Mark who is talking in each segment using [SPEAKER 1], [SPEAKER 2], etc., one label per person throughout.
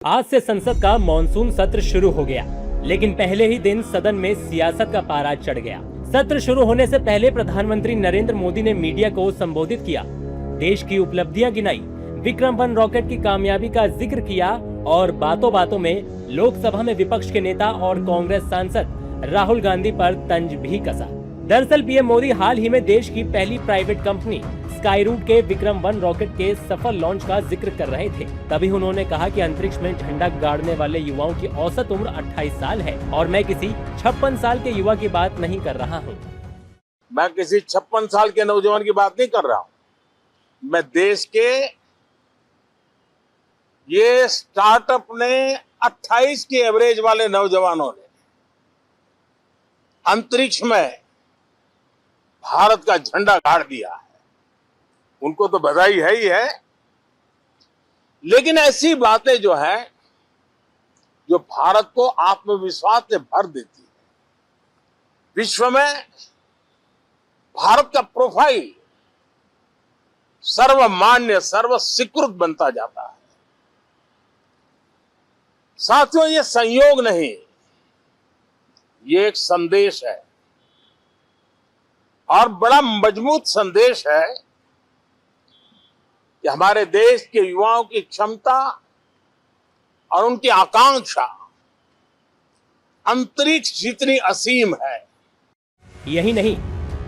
[SPEAKER 1] आज से संसद का मॉनसून सत्र शुरू हो गया, लेकिन पहले ही दिन सदन में सियासत का पारा चढ़ गया। सत्र शुरू होने से पहले प्रधानमंत्री नरेंद्र मोदी ने मीडिया को संबोधित किया, देश की उपलब्धियां गिनाई, विक्रम-1 रॉकेट की कामयाबी का जिक्र किया और बातों बातों में लोकसभा में विपक्ष के नेता और कांग्रेस सांसद राहुल गांधी पर तंज भी कसा। दरअसल पीएम मोदी हाल ही में देश की पहली प्राइवेट कंपनी स्काईरूट के विक्रम-1 रॉकेट के सफल लॉन्च का जिक्र कर रहे थे। तभी उन्होंने कहा कि अंतरिक्ष में झंडा गाड़ने वाले युवाओं की औसत उम्र 28 साल है और मैं किसी 56 साल के युवा की बात नहीं कर रहा हूँ।
[SPEAKER 2] मैं किसी 56 साल के नौजवान की बात नहीं कर रहा हूँ। मैं देश के ये स्टार्टअप ने 28 की एवरेज वाले नौजवानों ने अंतरिक्ष में भारत का झंडा गाड़ दिया है, उनको तो बधाई है ही है। लेकिन ऐसी बातें जो है जो भारत को आत्मविश्वास से भर देती है, विश्व में भारत का प्रोफाइल सर्वमान्य सर्व स्वीकृत बनता जाता है। साथियों, ये संयोग नहीं, ये एक संदेश है और बड़ा मजबूत संदेश है कि हमारे देश के युवाओं की क्षमता और उनकी आकांक्षा अंतरिक्ष जितनी असीम है।
[SPEAKER 1] यही नहीं,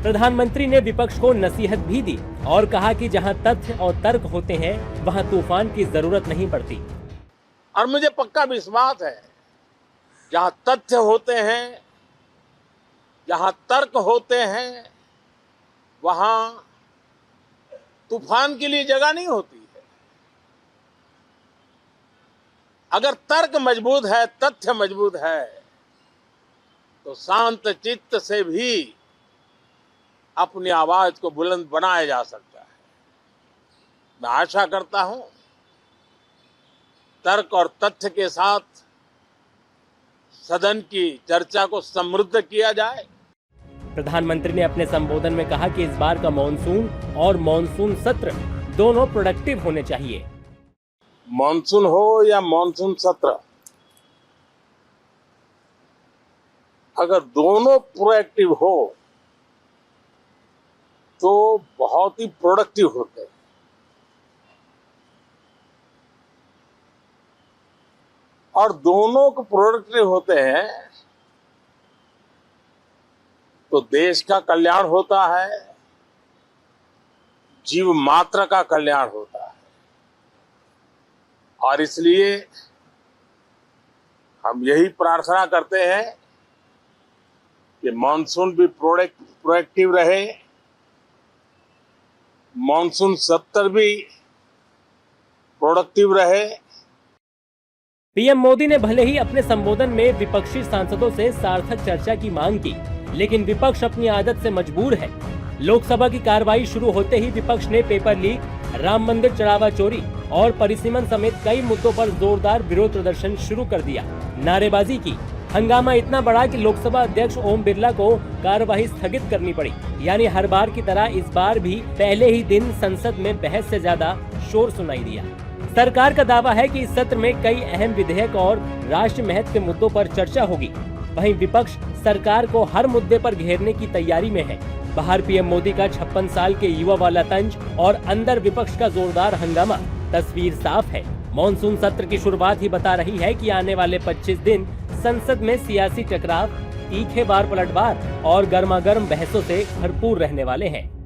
[SPEAKER 1] प्रधानमंत्री ने विपक्ष को नसीहत भी दी और कहा कि जहां तथ्य और तर्क होते हैं वहां तूफान की जरूरत नहीं पड़ती।
[SPEAKER 2] और मुझे पक्का विश्वास है, जहां तथ्य होते हैं, जहां तर्क होते हैं, वहां तूफान के लिए जगह नहीं होती है। अगर तर्क मजबूत है, तथ्य मजबूत है, तो शांत चित्त से भी अपनी आवाज को बुलंद बनाया जा सकता है। मैं आशा करता हूं तर्क और तथ्य के साथ सदन की चर्चा को समृद्ध किया जाए।
[SPEAKER 1] प्रधानमंत्री ने अपने संबोधन में कहा कि इस बार का मॉनसून और मॉनसून सत्र दोनों प्रोडक्टिव होने चाहिए।
[SPEAKER 2] मॉनसून हो या मॉनसून सत्र, अगर दोनों प्रोएक्टिव हो तो बहुत ही प्रोडक्टिव होते हैं। और दोनों को प्रोडक्टिव होते हैं तो देश का कल्याण होता है, जीव मात्र का कल्याण होता है। और इसलिए हम यही प्रार्थना करते हैं कि मॉनसून भी प्रोएक्टिव रहे, मॉनसून सत्र भी प्रोडक्टिव रहे।
[SPEAKER 1] पीएम मोदी ने भले ही अपने संबोधन में विपक्षी सांसदों से सार्थक चर्चा की मांग की, लेकिन विपक्ष अपनी आदत से मजबूर है। लोकसभा की कार्रवाई शुरू होते ही विपक्ष ने पेपर लीक, राम मंदिर चढ़ावा चोरी और परिसीमन समेत कई मुद्दों पर जोरदार विरोध प्रदर्शन शुरू कर दिया, नारेबाजी की। हंगामा इतना बड़ा कि लोकसभा अध्यक्ष ओम बिरला को कार्यवाही स्थगित करनी पड़ी। यानी हर बार की तरह इस बार भी पहले ही दिन संसद में बहस से ज्यादा शोर सुनाई दिया। सरकार का दावा है कि इस सत्र में कई अहम विधेयक और राष्ट्र महत्व के मुद्दों पर चर्चा होगी। वहीं विपक्ष सरकार को हर मुद्दे पर घेरने की तैयारी में है। बाहर पीएम मोदी का 56 साल के युवा वाला तंज और अंदर विपक्ष का जोरदार हंगामा, तस्वीर साफ है। मॉनसून सत्र की शुरुआत ही बता रही है कि आने वाले 25 दिन संसद में सियासी टकराव, तीखे वार पलटवार और गर्मागर्म बहसों से भरपूर रहने वाले हैं।